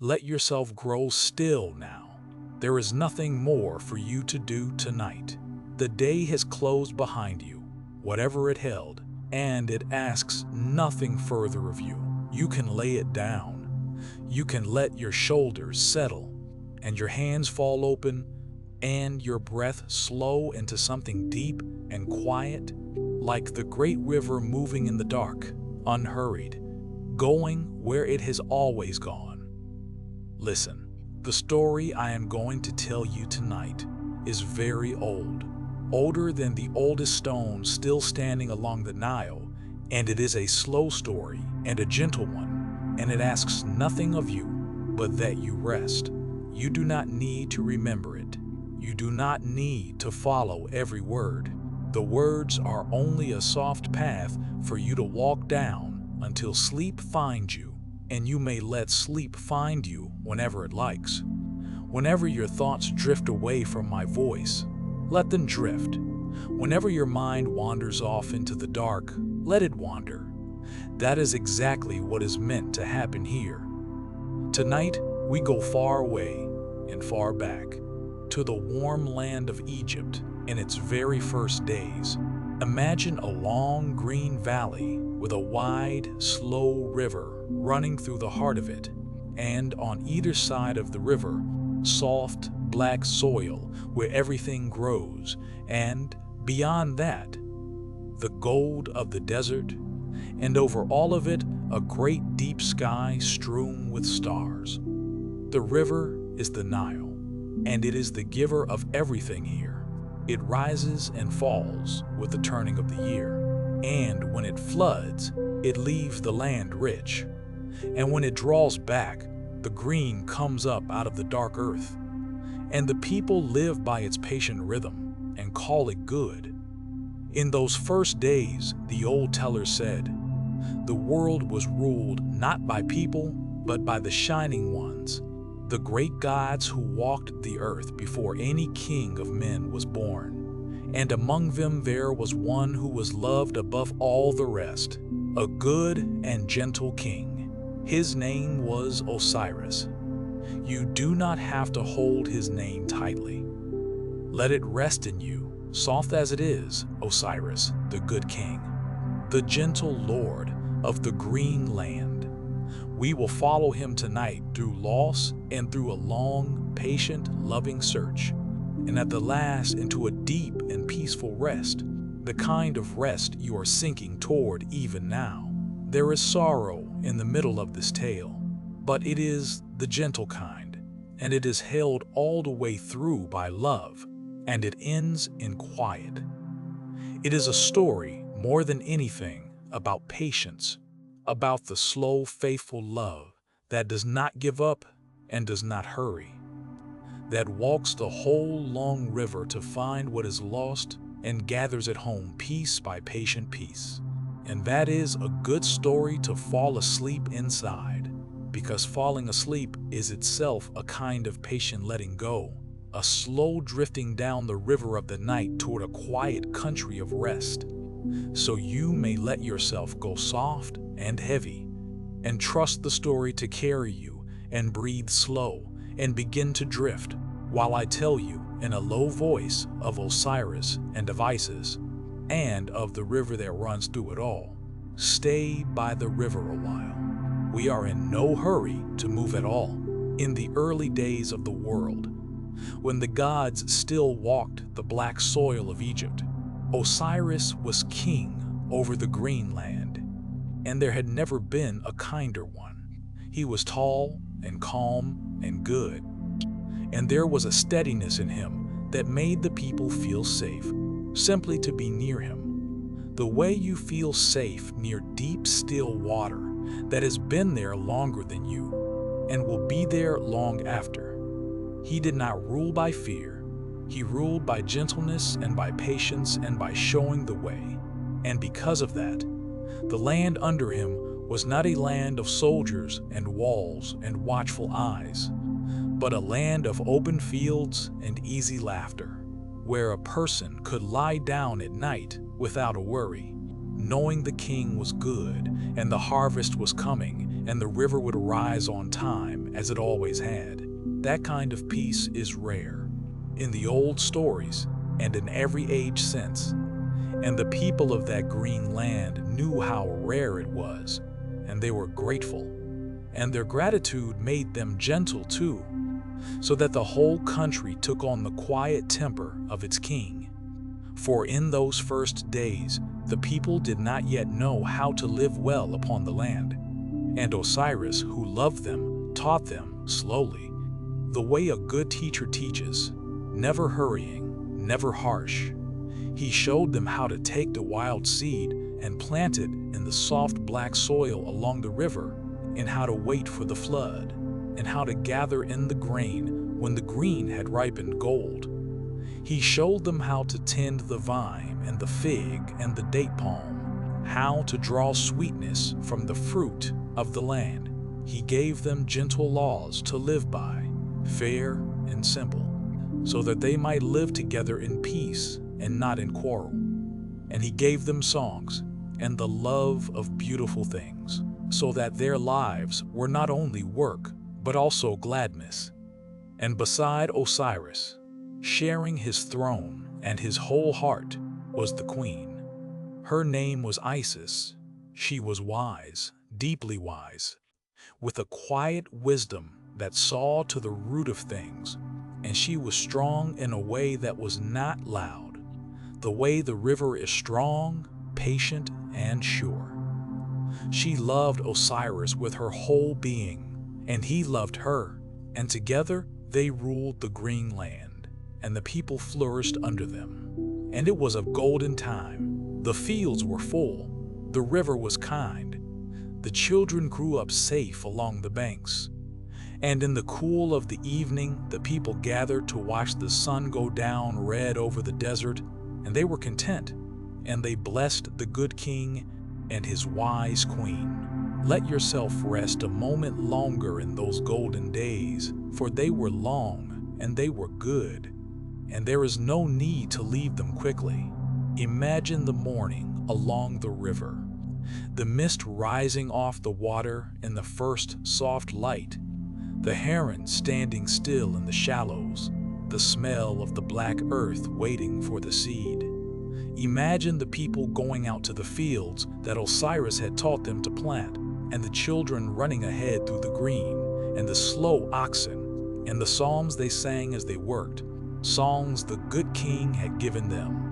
Let yourself grow still now. There is nothing more for you to do tonight. The day has closed behind you, whatever it held, and it asks nothing further of you. You can lay it down. You can let your shoulders settle, and your hands fall open, and your breath slow into something deep and quiet, like the great river moving in the dark, unhurried, going where it has always gone. Listen, the story I am going to tell you tonight is very old, older than the oldest stone still standing along the Nile, and it is a slow story and a gentle one, and it asks nothing of you but that you rest. You do not need to remember it. You do not need to follow every word. The words are only a soft path for you to walk down until sleep finds you, and you may let sleep find you whenever it likes. Whenever your thoughts drift away from my voice, let them drift. Whenever your mind wanders off into the dark, let it wander. That is exactly what is meant to happen here. Tonight, we go far away and far back, to the warm land of Egypt in its very first days. Imagine a long green valley with a wide, slow river running through the heart of it, and on either side of the river, soft, black soil where everything grows, and beyond that, the gold of the desert, and over all of it, a great deep sky strewn with stars. The river is the Nile, and it is the giver of everything here. It rises and falls with the turning of the year, and when it floods, it leaves the land rich. And when it draws back, the green comes up out of the dark earth, and the people live by its patient rhythm and call it good. In those first days, the old teller said, the world was ruled not by people, but by the shining ones, the great gods who walked the earth before any king of men was born. And among them there was one who was loved above all the rest, a good and gentle king. His name was Osiris. You do not have to hold his name tightly. Let it rest in you, soft as it is, Osiris, the good king, the gentle lord of the green land. We will follow him tonight through loss and through a long, patient, loving search, and at the last into a deep and peaceful rest, the kind of rest you are sinking toward even now. There is sorrow in the middle of this tale, but it is the gentle kind, and it is held all the way through by love, and it ends in quiet. It is a story, more than anything, about patience, about the slow, faithful love that does not give up and does not hurry, that walks the whole long river to find what is lost and gathers it home piece by patient piece. And that is a good story to fall asleep inside, because falling asleep is itself a kind of patient letting go, a slow drifting down the river of the night toward a quiet country of rest. So you may let yourself go soft and heavy, and trust the story to carry you, and breathe slow, and begin to drift, while I tell you in a low voice of Osiris and of Isis, and of the river that runs through it all. Stay by the river a while. We are in no hurry to move at all. In the early days of the world, when the gods still walked the black soil of Egypt, Osiris was king over the green land, and there had never been a kinder one. He was tall and calm and good, and there was a steadiness in him that made the people feel safe, simply to be near him. The way you feel safe near deep, still water that has been there longer than you, and will be there long after. He did not rule by fear. He ruled by gentleness and by patience and by showing the way. And because of that, the land under him was not a land of soldiers and walls and watchful eyes, but a land of open fields and easy laughter, where a person could lie down at night without a worry, knowing the king was good and the harvest was coming and the river would rise on time as it always had. That kind of peace is rare in the old stories and in every age since. And the people of that green land knew how rare it was, and they were grateful. And their gratitude made them gentle too, so that the whole country took on the quiet temper of its king. For in those first days, the people did not yet know how to live well upon the land. And Osiris, who loved them, taught them slowly, the way a good teacher teaches, never hurrying, never harsh. He showed them how to take the wild seed and plant it in the soft black soil along the river, and how to wait for the flood, and how to gather in the grain when the green had ripened gold. He showed them how to tend the vine and the fig and the date palm, how to draw sweetness from the fruit of the land. He gave them gentle laws to live by, fair and simple, so that they might live together in peace and not in quarrel. And he gave them songs and the love of beautiful things, so that their lives were not only work, but also gladness. And beside Osiris, sharing his throne and his whole heart, was the queen. Her name was Isis. She was wise, deeply wise, with a quiet wisdom that saw to the root of things, and she was strong in a way that was not loud, the way the river is strong, patient, and sure. She loved Osiris with her whole being, and he loved her, and together they ruled the green land, and the people flourished under them. And it was a golden time. The fields were full, the river was kind, the children grew up safe along the banks. And in the cool of the evening, the people gathered to watch the sun go down red over the desert, and they were content, and they blessed the good king and his wise queen. Let yourself rest a moment longer in those golden days, for they were long and they were good, and there is no need to leave them quickly. Imagine the morning along the river, the mist rising off the water in the first soft light, the heron standing still in the shallows, the smell of the black earth waiting for the seed. Imagine the people going out to the fields that Osiris had taught them to plant, and the children running ahead through the green, and the slow oxen, and the psalms they sang as they worked, songs the good king had given them.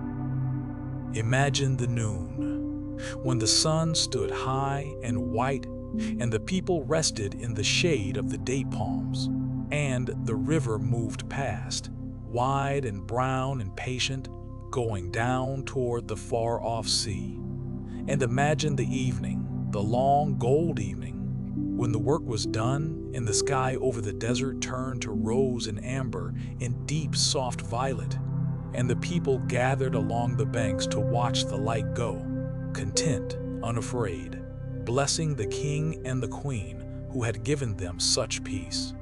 Imagine the noon, when the sun stood high and white, and the people rested in the shade of the date palms, and the river moved past, wide and brown and patient, going down toward the far-off sea. And imagine the evening, the long gold evening, when the work was done and the sky over the desert turned to rose and amber and deep soft violet, and the people gathered along the banks to watch the light go, content, unafraid, blessing the king and the queen who had given them such peace.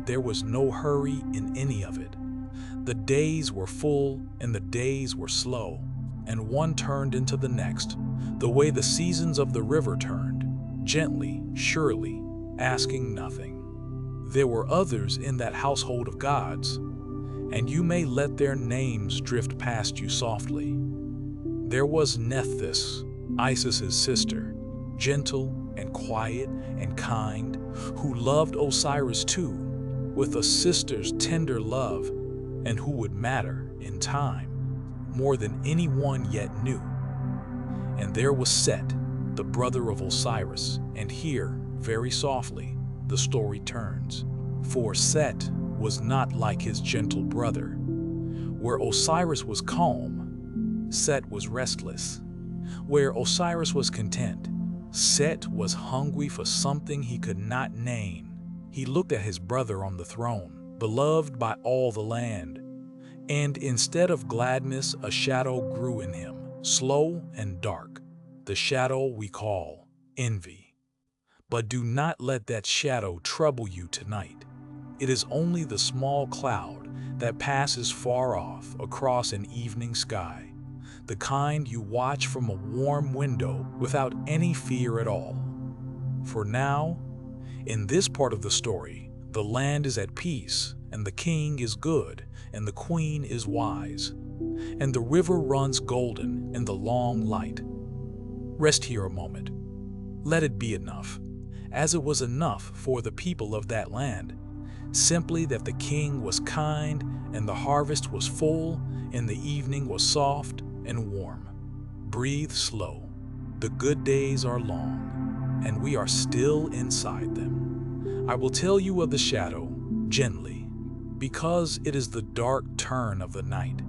There was no hurry in any of it. The days were full and the days were slow, and one turned into the next, the way the seasons of the river turned, gently, surely, asking nothing. There were others in that household of gods, and you may let their names drift past you softly. There was Nephthys, Isis's sister, gentle and quiet and kind, who loved Osiris too, with a sister's tender love, and who would matter, in time, more than anyone yet knew. And there was Set, the brother of Osiris, and here, very softly, the story turns. For Set was not like his gentle brother. Where Osiris was calm, Set was restless. Where Osiris was content, Set was hungry for something he could not name. He looked at his brother on the throne, beloved by all the land, and instead of gladness, a shadow grew in him, slow and dark, the shadow we call envy. But do not let that shadow trouble you tonight. It is only the small cloud that passes far off across an evening sky, the kind you watch from a warm window without any fear at all. For now, In this part of the story, the land is at peace, and the king is good, and the queen is wise, and the river runs golden in the long light. Rest here a moment. Let it be enough, as it was enough for the people of that land, simply that the king was kind, and the harvest was full, and the evening was soft and warm. Breathe slow. The good days are long, and we are still inside them. I will tell you of the shadow, gently, because it is the dark turn of the night,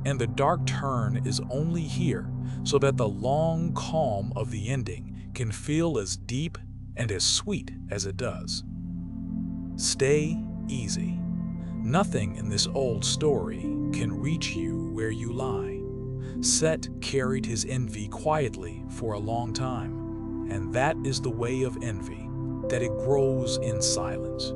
and the dark turn is only here so that the long calm of the ending can feel as deep and as sweet as it does. Stay easy. Nothing in this old story can reach you where you lie. Set carried his envy quietly for a long time, and that is the way of envy, that it grows in silence.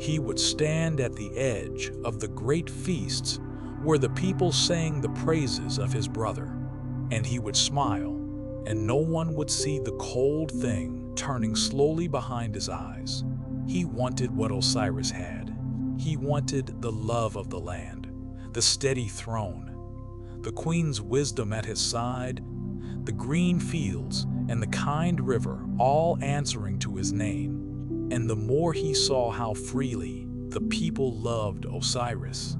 He would stand at the edge of the great feasts where the people sang the praises of his brother, and he would smile, and no one would see the cold thing turning slowly behind his eyes. He wanted what Osiris had. He wanted the love of the land, the steady throne, the queen's wisdom at his side, the green fields, and the kind river all answering to his name. And the more he saw how freely the people loved Osiris,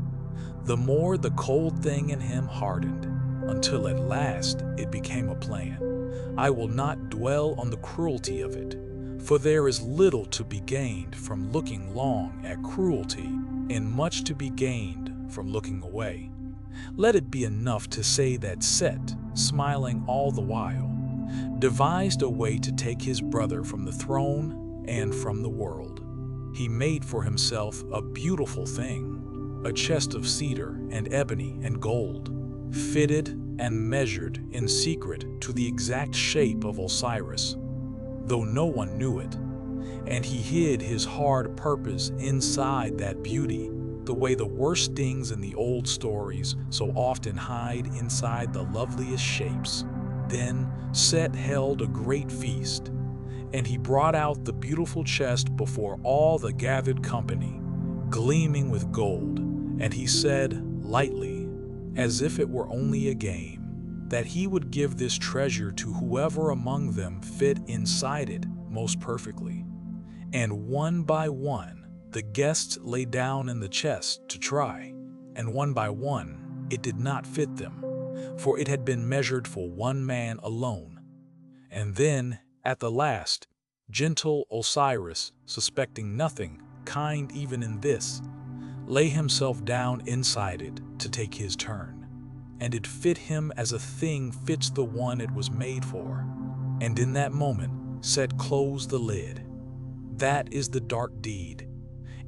the more the cold thing in him hardened, until at last it became a plan. I will not dwell on the cruelty of it, for there is little to be gained from looking long at cruelty, and much to be gained from looking away. Let it be enough to say that Set, smiling all the while, devised a way to take his brother from the throne and from the world. He made for himself a beautiful thing, a chest of cedar and ebony and gold, fitted and measured in secret to the exact shape of Osiris, though no one knew it, and he hid his hard purpose inside that beauty, the way the worst things in the old stories so often hide inside the loveliest shapes. Then Set held a great feast, and he brought out the beautiful chest before all the gathered company, gleaming with gold, and he said lightly, as if it were only a game, that he would give this treasure to whoever among them fit inside it most perfectly. And one by one, the guests lay down in the chest to try, and one by one, it did not fit them, for it had been measured for one man alone. And then, at the last, gentle Osiris, suspecting nothing kind even in this, lay himself down inside it to take his turn, and it fit him as a thing fits the one it was made for. And in that moment, Set closed the lid. That is the dark deed,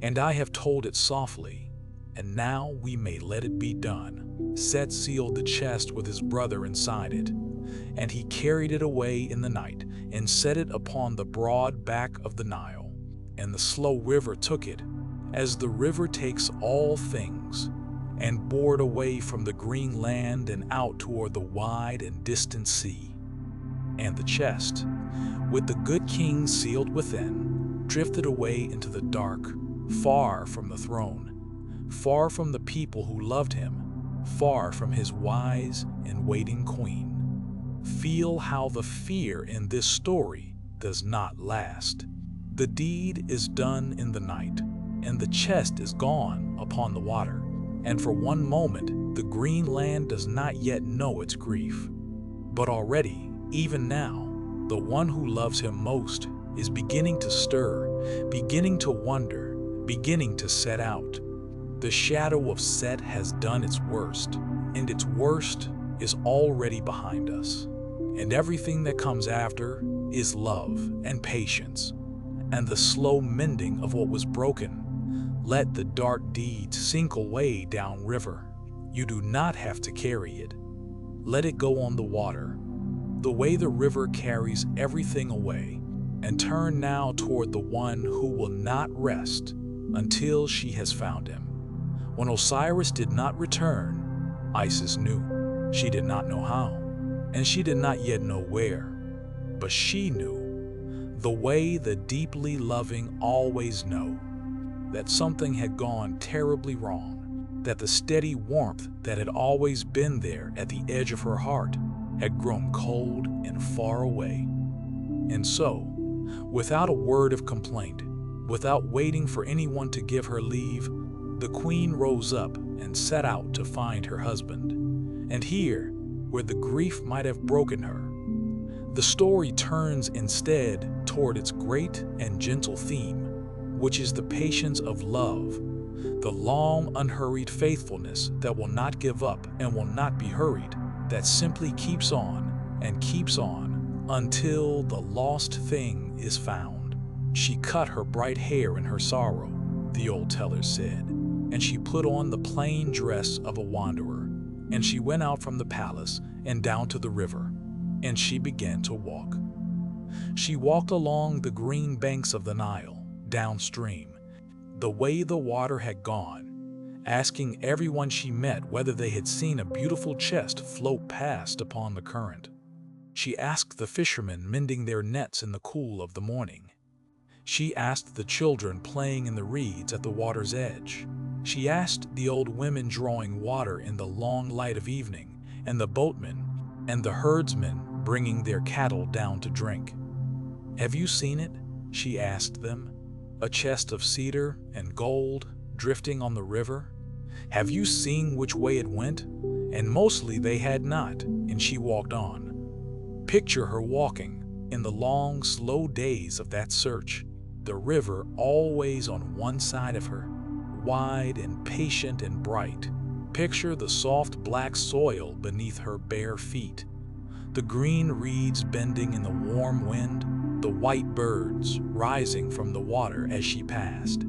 and I have told it softly, and now we may let it be done. Set sealed the chest with his brother inside it, and he carried it away in the night and set it upon the broad back of the Nile, and the slow river took it, as the river takes all things, and bore it away from the green land and out toward the wide and distant sea. And the chest, with the good king sealed within, drifted away into the dark, far from the throne, far from the people who loved him, far from his wise and waiting queen. Feel how the fear in this story does not last. The deed is done in the night, and the chest is gone upon the water, and for one moment the green land does not yet know its grief. But already, even now, the one who loves him most is beginning to stir, beginning to wonder, beginning to set out. The shadow of Set has done its worst, and its worst is already behind us. And everything that comes after is love and patience, and the slow mending of what was broken. Let the dark deed sink away downriver. You do not have to carry it. Let it go on the water, the way the river carries everything away, and turn now toward the one who will not rest until she has found him. When Osiris did not return, Isis knew. She did not know how, and she did not yet know where, but she knew. The way the deeply loving always know that something had gone terribly wrong, that the steady warmth that had always been there at the edge of her heart had grown cold and far away. And so, without a word of complaint, without waiting for anyone to give her leave, the queen rose up and set out to find her husband. And here, where the grief might have broken her, the story turns instead toward its great and gentle theme, which is the patience of love, the long, unhurried faithfulness that will not give up and will not be hurried, that simply keeps on and keeps on until the lost thing is found. She cut her bright hair in her sorrow, the old teller said, and she put on the plain dress of a wanderer, and she went out from the palace and down to the river, and she began to walk. She walked along the green banks of the Nile, downstream, the way the water had gone, asking everyone she met whether they had seen a beautiful chest float past upon the current. She asked the fishermen mending their nets in the cool of the morning. She asked the children playing in the reeds at the water's edge. She asked the old women drawing water in the long light of evening, and the boatmen and the herdsmen bringing their cattle down to drink. "Have you seen it?" she asked them. "A chest of cedar and gold drifting on the river? Have you seen which way it went?" And mostly they had not, and she walked on. Picture her walking in the long, slow days of that search, the river always on one side of her, wide and patient and bright. Picture the soft black soil beneath her bare feet, the green reeds bending in the warm wind, the white birds rising from the water as she passed.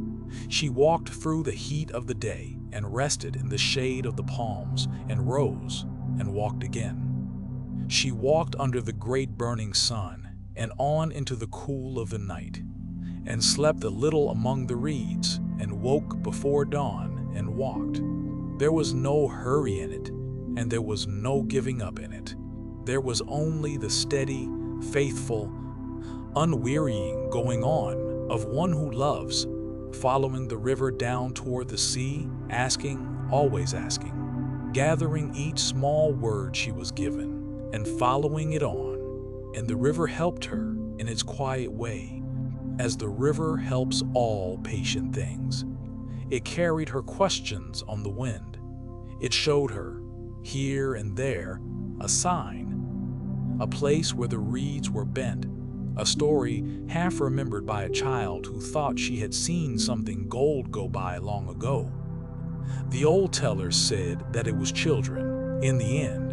She walked through the heat of the day and rested in the shade of the palms and rose and walked again. She walked under the great burning sun and on into the cool of the night, and slept a little among the reeds and woke before dawn and walked. There was no hurry in it, and there was no giving up in it. There was only the steady, faithful, unwearying going on of one who loves, following the river down toward the sea, asking, always asking, gathering each small word she was given, and following it on. And the river helped her in its quiet way, as the river helps all patient things. It carried her questions on the wind. It showed her, here and there, a sign, a place where the reeds were bent, a story half remembered by a child who thought she had seen something gold go by long ago. The old tellers said that it was children, in the end,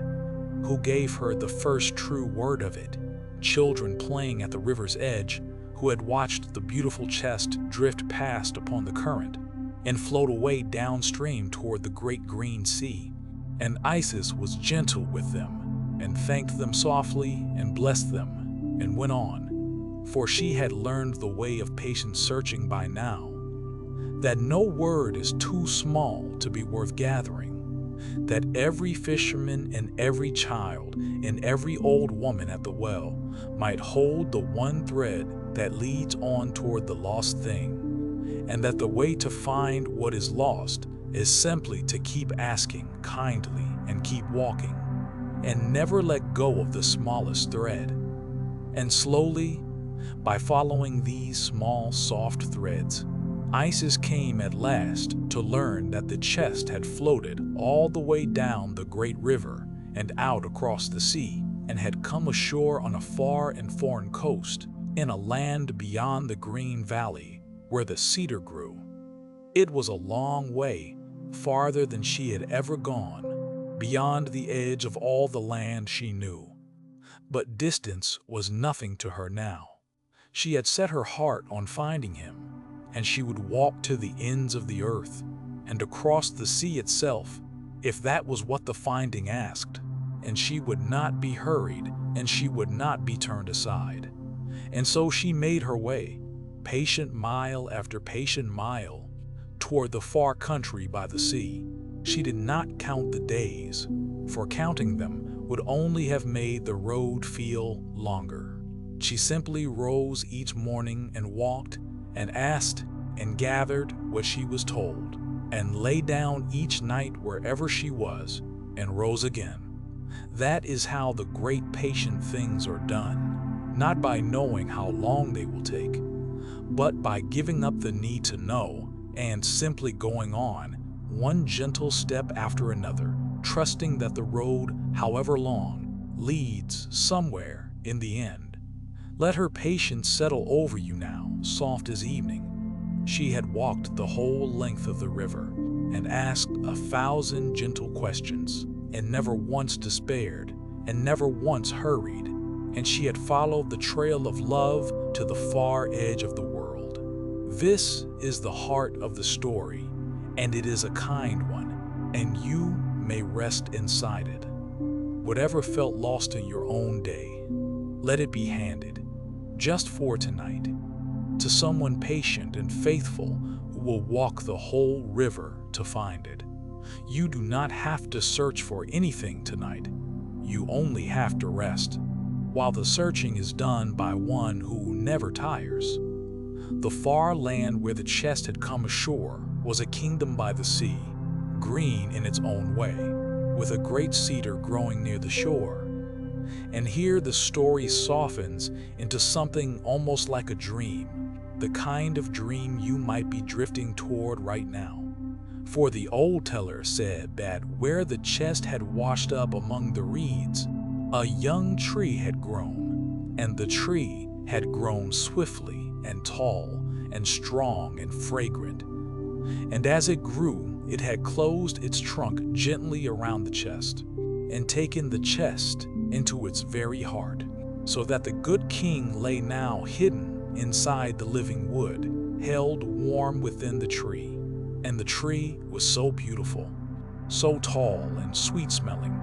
who gave her the first true word of it, children playing at the river's edge who had watched the beautiful chest drift past upon the current and float away downstream toward the great green sea. And Isis was gentle with them and thanked them softly and blessed them and went on, for she had learned the way of patient searching by now, that no word is too small to be worth gathering, that every fisherman and every child and every old woman at the well might hold the one thread that leads on toward the lost thing, and that the way to find what is lost is simply to keep asking kindly and keep walking, and never let go of the smallest thread. And slowly, by following these small, soft threads, Isis came at last to learn that the chest had floated all the way down the great river and out across the sea, and had come ashore on a far and foreign coast, in a land beyond the green valley where the cedar grew. It was a long way, farther than she had ever gone, beyond the edge of all the land she knew. But distance was nothing to her now. She had set her heart on finding him, and she would walk to the ends of the earth and across the sea itself, if that was what the finding asked, and she would not be hurried, and she would not be turned aside. And so she made her way, patient mile after patient mile, toward the far country by the sea. She did not count the days, for counting them would only have made the road feel longer. She simply rose each morning and walked and asked and gathered what she was told, and lay down each night wherever she was and rose again. That is how the great patient things are done, not by knowing how long they will take, but by giving up the need to know and simply going on, one gentle step after another, trusting that the road, however long, leads somewhere in the end. Let her patience settle over you now, soft as evening. She had walked the whole length of the river and asked 1,000 gentle questions, and never once despaired, and never once hurried, and she had followed the trail of love to the far edge of the world. This is the heart of the story, and it is a kind one, and you may rest inside it. Whatever felt lost in your own day, let it be handed, just for tonight, to someone patient and faithful who will walk the whole river to find it. You do not have to search for anything tonight. You only have to rest, while the searching is done by one who never tires. The far land where the chest had come ashore was a kingdom by the sea, green in its own way, with a great cedar growing near the shore. And here the story softens into something almost like a dream, the kind of dream you might be drifting toward right now. For the old teller said that where the chest had washed up among the reeds, a young tree had grown, and the tree had grown swiftly and tall and strong and fragrant. And as it grew, it had closed its trunk gently around the chest, and taken the chest into its very heart, so that the good king lay now hidden inside the living wood, held warm within the tree. And the tree was so beautiful, so tall and sweet-smelling,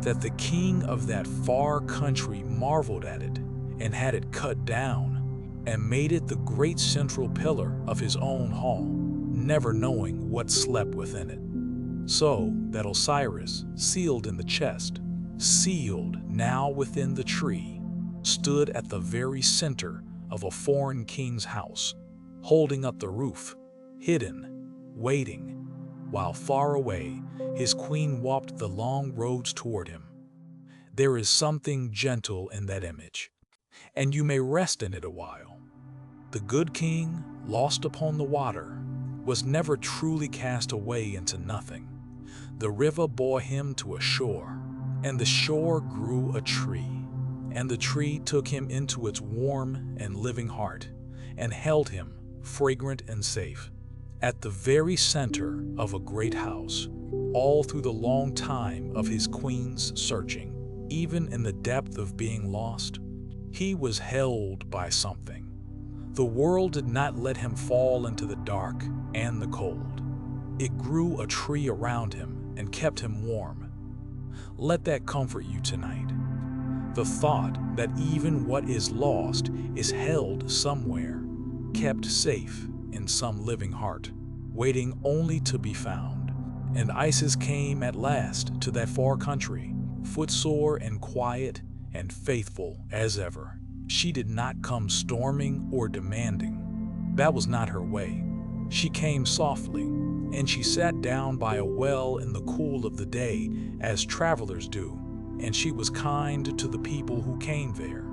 that the king of that far country marveled at it and had it cut down and made it the great central pillar of his own hall, never knowing what slept within it. So that Osiris, sealed in the chest, sealed now within the tree, stood at the very center of a foreign king's house, holding up the roof, hidden, waiting, while far away his queen walked the long roads toward him. There is something gentle in that image, and you may rest in it a while. The good king, lost upon the water, was never truly cast away into nothing. The river bore him to a shore, and the shore grew a tree, and the tree took him into its warm and living heart, and held him, fragrant and safe, at the very center of a great house, all through the long time of his queen's searching. Even in the depth of being lost, he was held by something. The world did not let him fall into the dark and the cold. It grew a tree around him and kept him warm. Let that comfort you tonight. The thought that even what is lost is held somewhere, kept safe in some living heart, waiting only to be found. And Isis came at last to that far country, footsore and quiet and faithful as ever. She did not come storming or demanding. That was not her way. She came softly, and she sat down by a well in the cool of the day, as travelers do, and she was kind to the people who came there,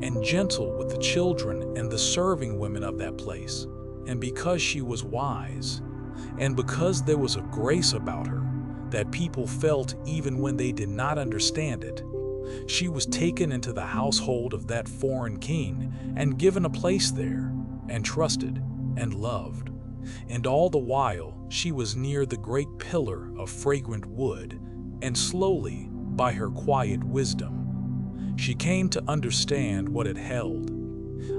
and gentle with the children and the serving women of that place. And because she was wise, and because there was a grace about her that people felt even when they did not understand it, she was taken into the household of that foreign king and given a place there, and trusted and loved. And all the while she was near the great pillar of fragrant wood, and slowly, by her quiet wisdom, she came to understand what it held.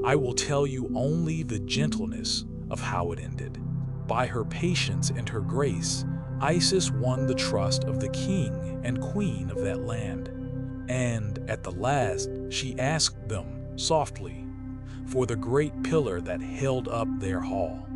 I will tell you only the gentleness of how it ended. By her patience and her grace, Isis won the trust of the king and queen of that land. And at the last, she asked them softly for the great pillar that held up their hall.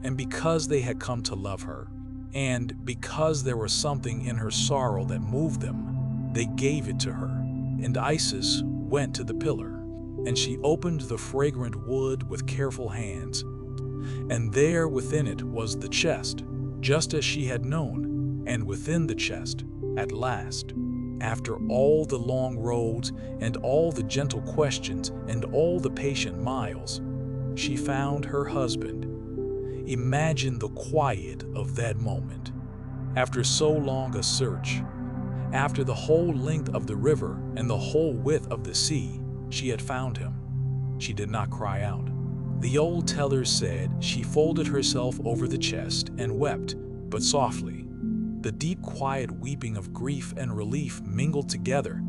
And because they had come to love her, and because there was something in her sorrow that moved them, they gave it to her. And Isis went to the pillar. and she opened the fragrant wood with careful hands. And there within it was the chest, just as she had known, and within the chest, at last, after all the long roads and all the gentle questions and all the patient miles, she found her husband. Imagine the quiet of that moment. After so long a search, after the whole length of the river and the whole width of the sea, she had found him. She did not cry out. The old teller said she folded herself over the chest and wept, but softly. The deep quiet weeping of grief and relief mingled together,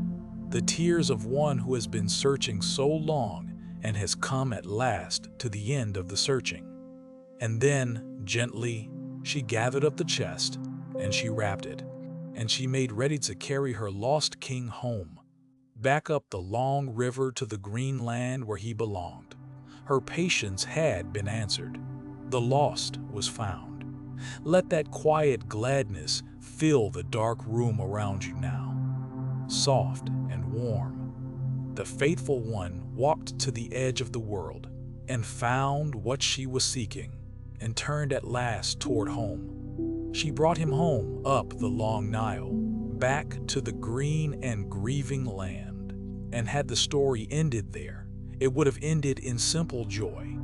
the tears of one who has been searching so long and has come at last to the end of the searching. And then, gently, she gathered up the chest, and she wrapped it, and she made ready to carry her lost king home, back up the long river to the green land where he belonged. Her patience had been answered. The lost was found. Let that quiet gladness fill the dark room around you now, soft and warm. The faithful one walked to the edge of the world and found what she was seeking, and turned at last toward home. She brought him home up the long Nile, back to the green and grieving land. And had the story ended there, it would have ended in simple joy.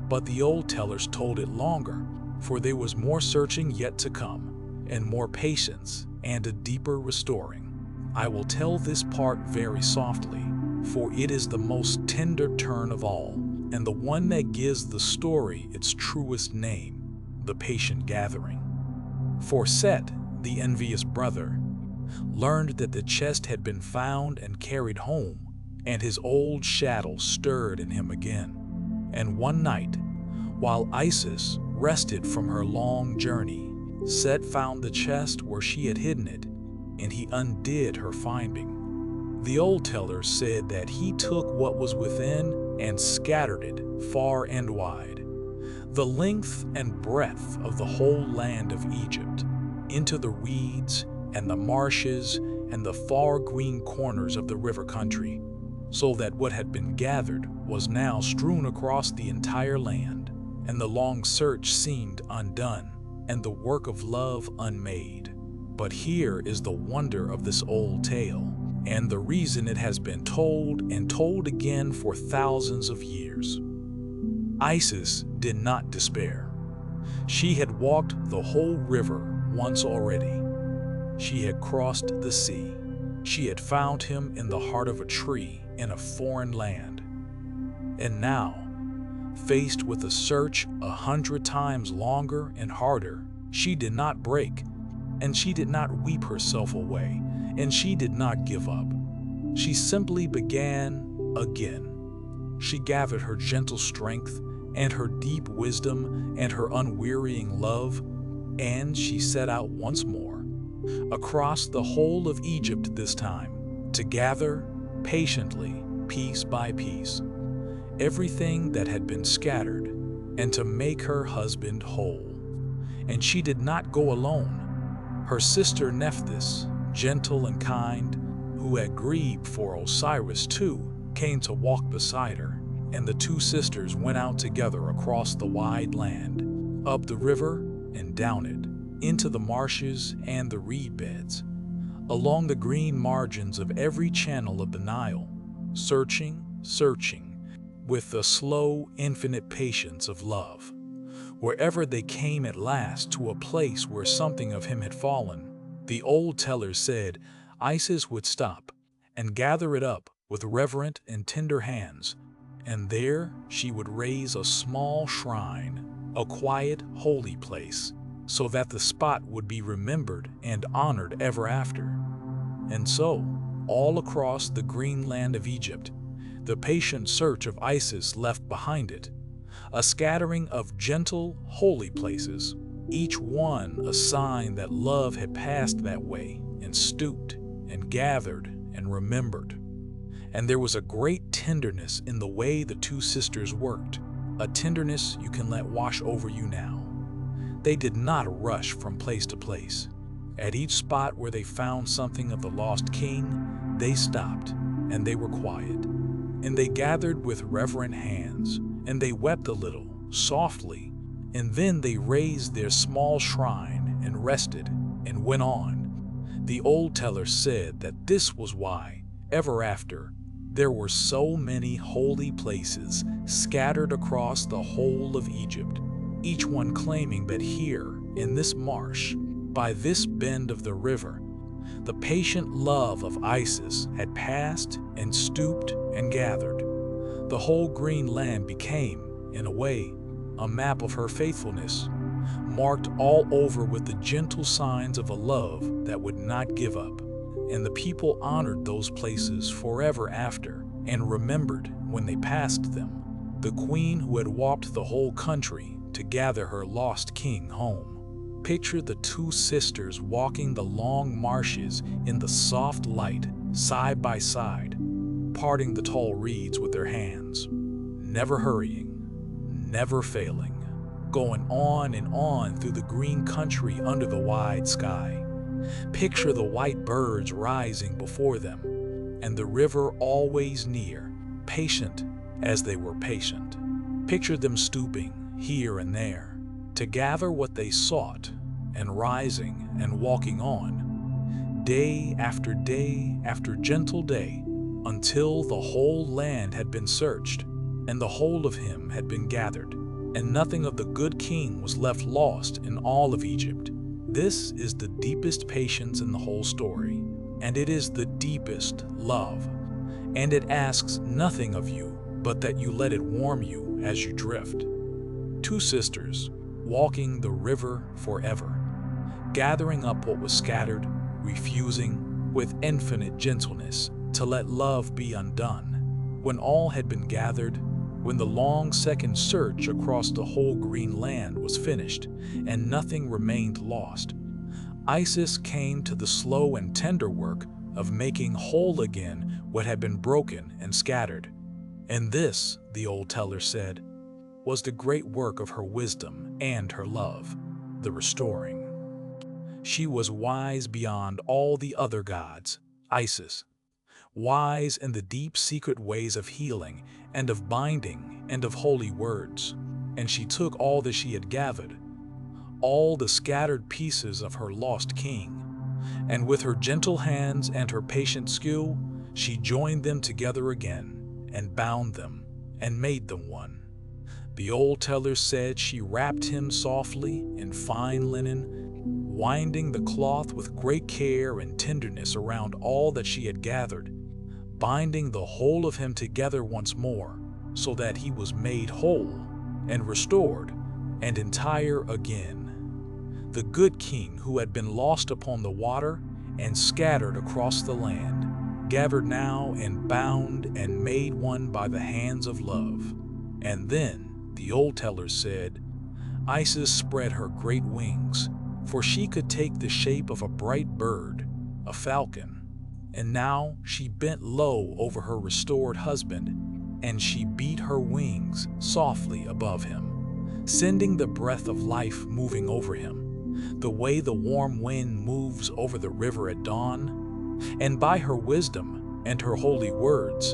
But the old tellers told it longer, for there was more searching yet to come, and more patience, and a deeper restoring. I will tell this part very softly, for it is the most tender turn of all, and the one that gives the story its truest name, the patient gathering. For Set, the envious brother, learned that the chest had been found and carried home, and his old shadow stirred in him again. And one night, while Isis rested from her long journey, Set found the chest where she had hidden it, and he undid her finding. The old teller said that he took what was within and scattered it far and wide, the length and breadth of the whole land of Egypt, into the reeds and the marshes and the far green corners of the river country, so that what had been gathered was now strewn across the entire land, and the long search seemed undone, and the work of love unmade. But here is the wonder of this old tale, and the reason it has been told and told again for thousands of years. Isis did not despair. She had walked the whole river once already. She had crossed the sea. She had found him in the heart of a tree in a foreign land. And now, faced with a search 100 times longer and harder, she did not break, and she did not weep herself away, and she did not give up. She simply began again. She gathered her gentle strength and her deep wisdom and her unwearying love, and she set out once more, across the whole of Egypt this time, to gather, patiently, piece by piece, everything that had been scattered, and to make her husband whole. And she did not go alone. Her sister Nephthys, gentle and kind, who had grieved for Osiris too, came to walk beside her, and the two sisters went out together across the wide land, up the river and down it, into the marshes and the reed beds, along the green margins of every channel of the Nile, searching, with the slow, infinite patience of love. Wherever they came at last to a place where something of him had fallen, the old teller said Isis would stop and gather it up with reverent and tender hands, and there she would raise a small shrine, a quiet, holy place, so that the spot would be remembered and honored ever after. And so, all across the green land of Egypt, the patient search of Isis left behind it a scattering of gentle, holy places, each one a sign that love had passed that way and stooped and gathered and remembered. And there was a great tenderness in the way the two sisters worked, a tenderness you can let wash over you now. They did not rush from place to place. At each spot where they found something of the lost king, they stopped and they were quiet. And they gathered with reverent hands, and they wept a little, softly, and then they raised their small shrine and rested and went on. The old teller said that this was why, ever after, there were so many holy places scattered across the whole of Egypt, each one claiming that here, in this marsh, by this bend of the river, the patient love of Isis had passed and stooped and gathered. The whole green land became, in a way, a map of her faithfulness, marked all over with the gentle signs of a love that would not give up. And the people honored those places forever after and remembered when they passed them the queen who had walked the whole country to gather her lost king home. Picture the two sisters walking the long marshes in the soft light, side by side, parting the tall reeds with their hands, never hurrying, never failing, going on and on through the green country under the wide sky. Picture the white birds rising before them, and the river always near, patient as they were patient. Picture them stooping here and there to gather what they sought, and rising and walking on, day after gentle day, until the whole land had been searched, and the whole of him had been gathered, and nothing of the good king was left lost in all of Egypt. This is the deepest patience in the whole story, and it is the deepest love, and it asks nothing of you but that you let it warm you as you drift. Two sisters walking the river forever, gathering up what was scattered, refusing with infinite gentleness to let love be undone. When all had been gathered, when the long second search across the whole green land was finished and nothing remained lost, Isis came to the slow and tender work of making whole again what had been broken and scattered. And this, the old teller said, was the great work of her wisdom and her love, the restoring. She was wise beyond all the other gods, Isis, wise in the deep secret ways of healing and of binding and of holy words. And she took all that she had gathered, all the scattered pieces of her lost king, and with her gentle hands and her patient skill, she joined them together again and bound them and made them one. The old teller said she wrapped him softly in fine linen, winding the cloth with great care and tenderness around all that she had gathered, binding the whole of him together once more, so that he was made whole and restored and entire again. The good king who had been lost upon the water and scattered across the land, gathered now and bound and made one by the hands of love. And then, the old teller said, Isis spread her great wings, for she could take the shape of a bright bird, a falcon. And now she bent low over her restored husband, and she beat her wings softly above him, sending the breath of life moving over him, the way the warm wind moves over the river at dawn. And by her wisdom and her holy words,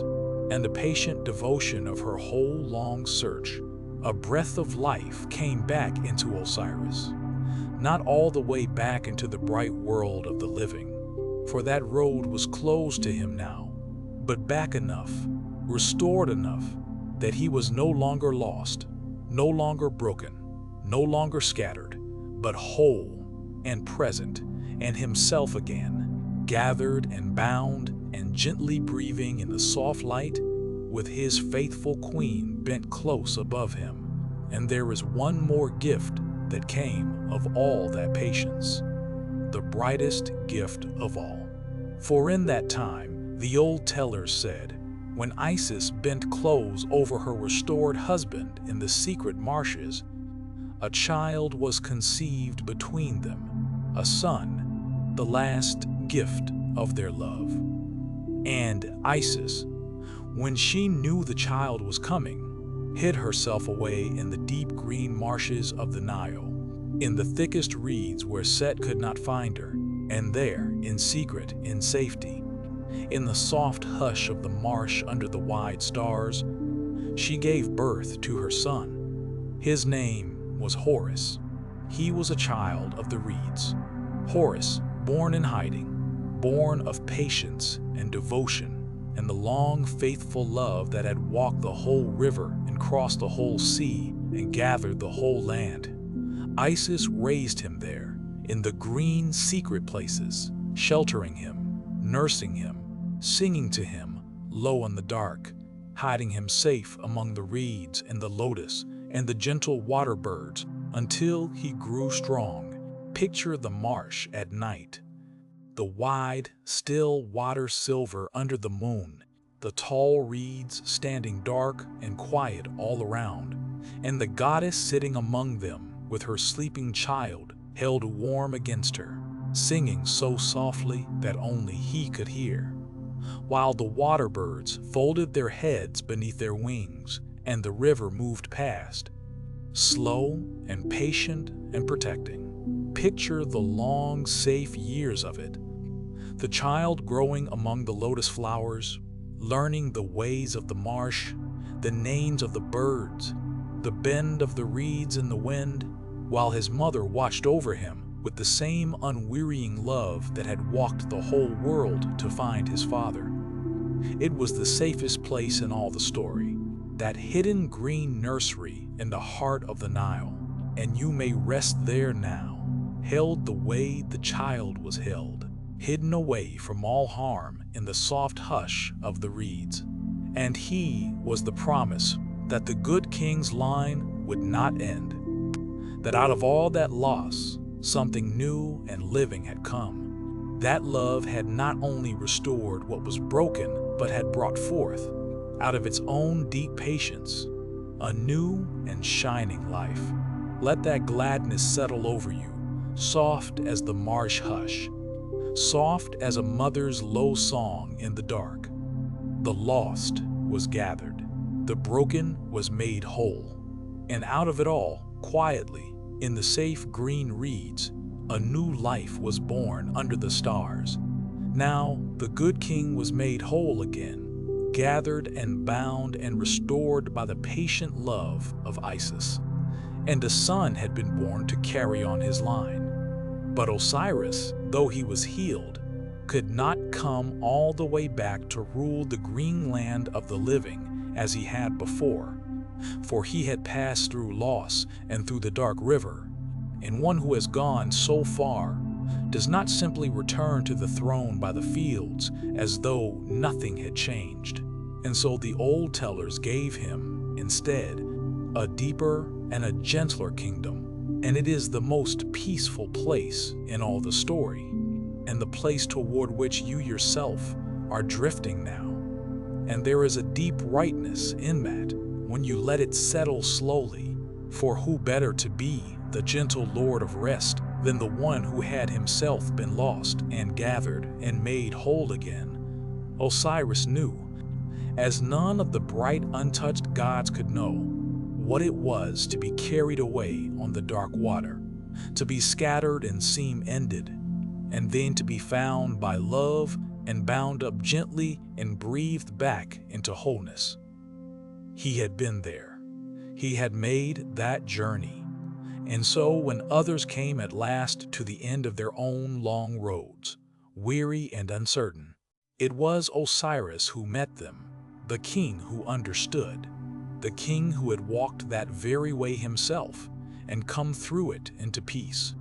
and the patient devotion of her whole long search, a breath of life came back into Osiris. Not all the way back into the bright world of the living, for that road was closed to him now, but back enough, restored enough, that he was no longer lost, no longer broken, no longer scattered, but whole and present, and himself again, gathered and bound and gently breathing in the soft light, with his faithful queen bent close above him. And there is one more gift that came of all that patience, the brightest gift of all. For in that time, the old teller said, when Isis bent close over her restored husband in the secret marshes, a child was conceived between them, a son, the last gift of their love. And Isis, when she knew the child was coming, hid herself away in the deep green marshes of the Nile, in the thickest reeds where Set could not find her, and there, in secret, in safety, In the soft hush of the marsh under the wide stars, she gave birth to her son. His name was Horus. He was a child of the reeds. Horus, born in hiding, born of patience and devotion, and the long, faithful love that had walked the whole river and crossed the whole sea and gathered the whole land. Isis raised him there, in the green secret places, sheltering him, nursing him, singing to him, low in the dark, hiding him safe among the reeds and the lotus and the gentle water birds until he grew strong. Picture the marsh at night. The wide, still water silver under the moon, the tall reeds standing dark and quiet all around, and the goddess sitting among them with her sleeping child held warm against her, singing so softly that only he could hear, while the water birds folded their heads beneath their wings and the river moved past, slow and patient and protecting. Picture the long, safe years of it. The child growing among the lotus flowers, learning the ways of the marsh, the names of the birds, the bend of the reeds in the wind, while his mother watched over him with the same unwearying love that had walked the whole world to find his father. It was the safest place in all the story, that hidden green nursery in the heart of the Nile, and you may rest there now, held the way the child was held, hidden away from all harm in the soft hush of the reeds. And he was the promise that the good king's line would not end, that out of all that loss, something new and living had come. That love had not only restored what was broken, but had brought forth, out of its own deep patience, a new and shining life. Let that gladness settle over you, soft as the marsh hush, soft as a mother's low song in the dark. The lost was gathered, the broken was made whole, and out of it all, quietly, in the safe green reeds, a new life was born under the stars. Now the good king was made whole again, gathered and bound and restored by the patient love of Isis. And a son had been born to carry on his line. But Osiris, though he was healed, could not come all the way back to rule the green land of the living as he had before, for he had passed through loss and through the dark river, and one who has gone so far does not simply return to the throne by the fields as though nothing had changed. And so the old tellers gave him, instead, a deeper and a gentler kingdom, and it is the most peaceful place in all the story, and the place toward which you yourself are drifting now. And there is a deep rightness in that when you let it settle slowly, for who better to be the gentle Lord of rest than the one who had himself been lost and gathered and made whole again? Osiris knew, as none of the bright untouched gods could know, what it was to be carried away on the dark water, to be scattered and seem ended, and then to be found by love and bound up gently and breathed back into wholeness. He had been there. He had made that journey. And so when others came at last to the end of their own long roads, weary and uncertain, it was Osiris who met them, the king who understood, the king who had walked that very way himself and come through it into peace.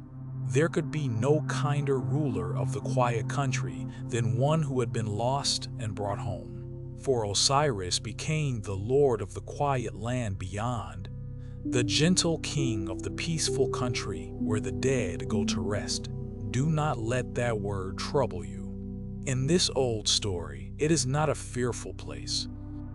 There could be no kinder ruler of the quiet country than one who had been lost and brought home. For Osiris became the lord of the quiet land beyond, the gentle king of the peaceful country where the dead go to rest. Do not let that word trouble you. In this old story, it is not a fearful place,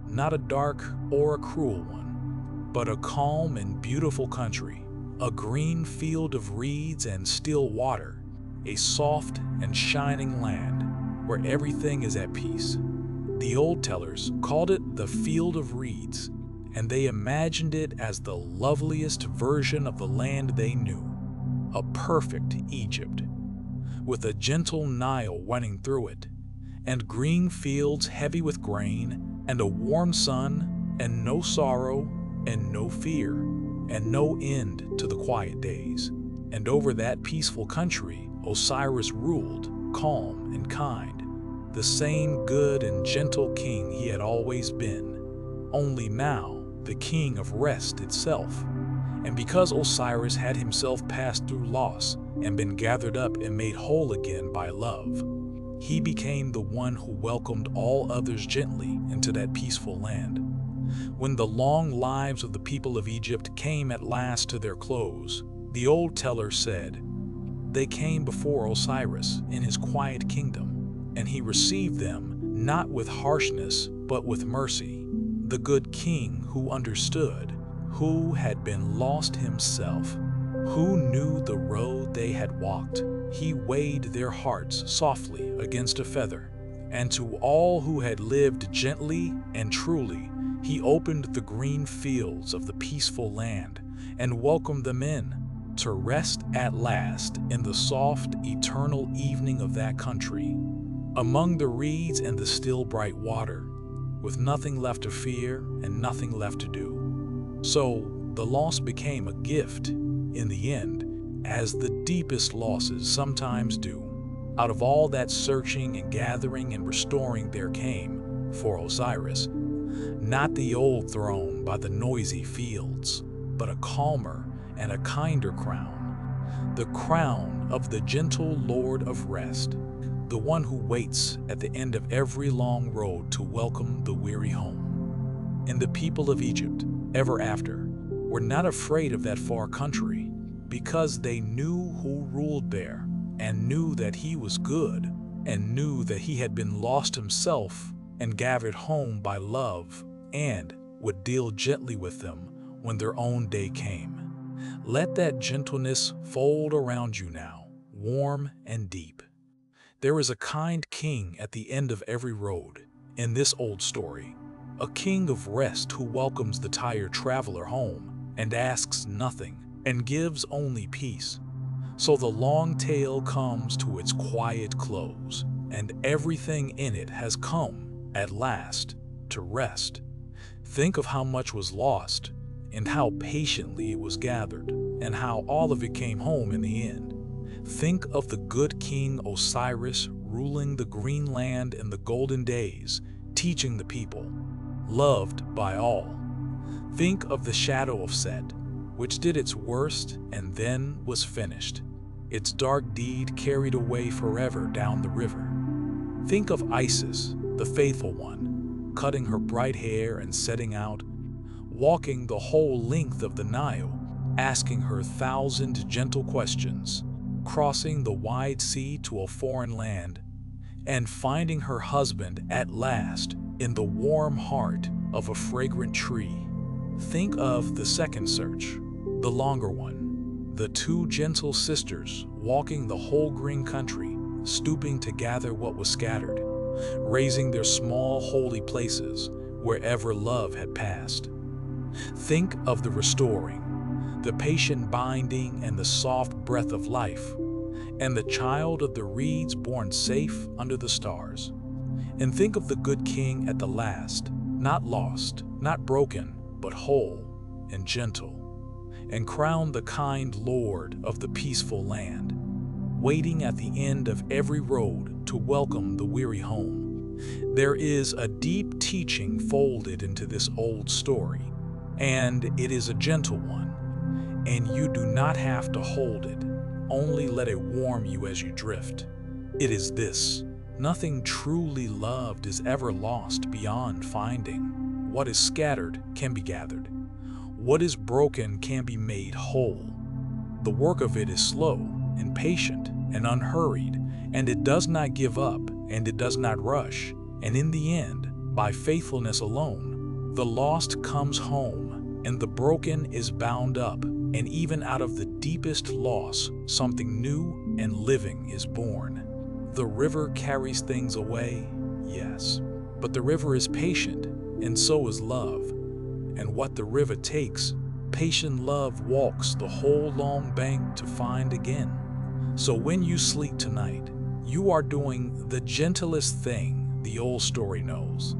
not a dark or a cruel one, but a calm and beautiful country, a green field of reeds and still water, a soft and shining land where everything is at peace. The old tellers called it the Field of Reeds, and they imagined it as the loveliest version of the land they knew, a perfect Egypt, with a gentle Nile running through it, and green fields heavy with grain, and a warm sun, and no sorrow, and no fear, and no end to the quiet days. And over that peaceful country, Osiris ruled, calm and kind, the same good and gentle king he had always been, only now the king of rest itself. And because Osiris had himself passed through loss and been gathered up and made whole again by love, he became the one who welcomed all others gently into that peaceful land. When the long lives of the people of Egypt came at last to their close, the old teller said, they came before Osiris in his quiet kingdom, and he received them not with harshness but with mercy. The good king who understood, who had been lost himself, who knew the road they had walked, he weighed their hearts softly against a feather. And to all who had lived gently and truly, he opened the green fields of the peaceful land and welcomed them in, to rest at last in the soft, eternal evening of that country, among the reeds and the still bright water, with nothing left to fear and nothing left to do. So the loss became a gift in the end, as the deepest losses sometimes do. Out of all that searching and gathering and restoring there came, for Osiris, not the old throne by the noisy fields, but a calmer and a kinder crown, the crown of the gentle Lord of Rest, the one who waits at the end of every long road to welcome the weary home. And the people of Egypt, ever after, were not afraid of that far country, because they knew who ruled there, and knew that he was good, and knew that he had been lost himself and gathered home by love, and would deal gently with them when their own day came. Let that gentleness fold around you now, warm and deep. There is a kind king at the end of every road in this old story, a king of rest who welcomes the tired traveler home and asks nothing and gives only peace. So the long tale comes to its quiet close, and everything in it has come, at last, to rest. Think of how much was lost, and how patiently it was gathered, and how all of it came home in the end. Think of the good King Osiris ruling the green land in the golden days, teaching the people, loved by all. Think of the shadow of Set, which did its worst and then was finished, its dark deed carried away forever down the river. Think of Isis, the faithful one, cutting her bright hair and setting out, walking the whole length of the Nile, asking her 1,000 gentle questions, crossing the wide sea to a foreign land, and finding her husband at last in the warm heart of a fragrant tree. Think of the second search, the longer one, the two gentle sisters walking the whole green country, stooping to gather what was scattered, raising their small holy places wherever love had passed. Think of the restoring, the patient binding and the soft breath of life, and the child of the reeds born safe under the stars. And think of the good king at the last, not lost, not broken, but whole and gentle, and crown the kind Lord of the peaceful land, waiting at the end of every road to welcome the weary home. There is a deep teaching folded into this old story, and it is a gentle one, and you do not have to hold it, only let it warm you as you drift. It is this: nothing truly loved is ever lost beyond finding. What is scattered can be gathered. What is broken can be made whole. The work of it is slow and patient and unhurried, and it does not give up and it does not rush, and in the end, by faithfulness alone, the lost comes home, and the broken is bound up, and even out of the deepest loss, something new and living is born. The river carries things away, yes, but the river is patient, and so is love. And what the river takes, patient love walks the whole long bank to find again. So when you sleep tonight, You are doing the gentlest thing the old story knows.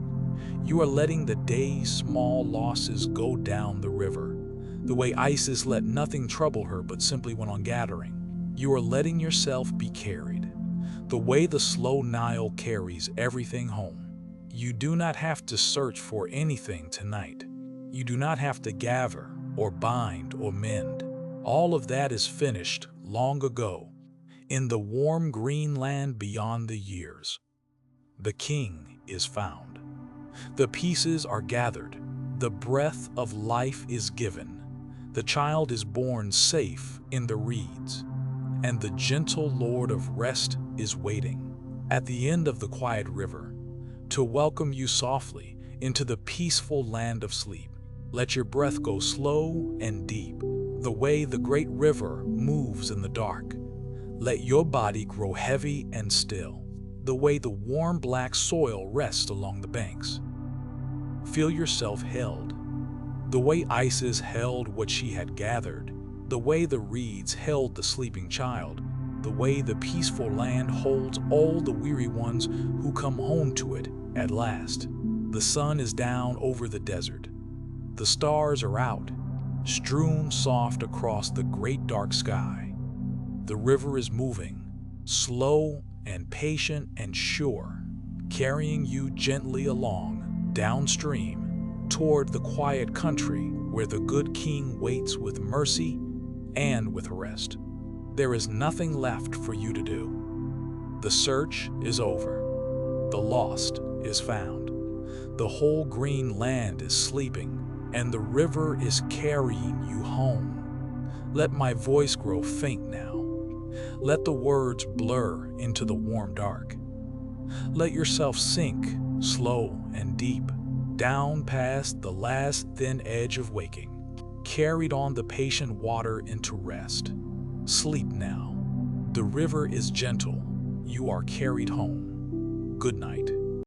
You are letting the day's small losses go down the river, the way Isis let nothing trouble her but simply went on gathering. You are letting yourself be carried, the way the slow Nile carries everything home. You do not have to search for anything tonight. You do not have to gather or bind or mend. All of that is finished long ago, in the warm green land beyond the years. The king is found. The pieces are gathered. The breath of life is given. The child is born safe in the reeds. And the gentle Lord of rest is waiting at the end of the quiet river to welcome you softly into the peaceful land of sleep. Let your breath go slow and deep, the way the great river moves in the dark. Let your body grow heavy and still, the way the warm black soil rests along the banks. Feel yourself held, the way Isis held what she had gathered, the way the reeds held the sleeping child, the way the peaceful land holds all the weary ones who come home to it at last. The sun is down over the desert. The stars are out, strewn soft across the great dark sky. The river is moving, slow and patient and sure, carrying you gently along, downstream, toward the quiet country where the good king waits with mercy and with rest. There is nothing left for you to do. The search is over. The lost is found. The whole green land is sleeping, and the river is carrying you home. Let my voice grow faint now. Let the words blur into the warm dark. Let yourself sink, slow and deep, down past the last thin edge of waking, carried on the patient water into rest. Sleep now. The river is gentle. You are carried home. Good night.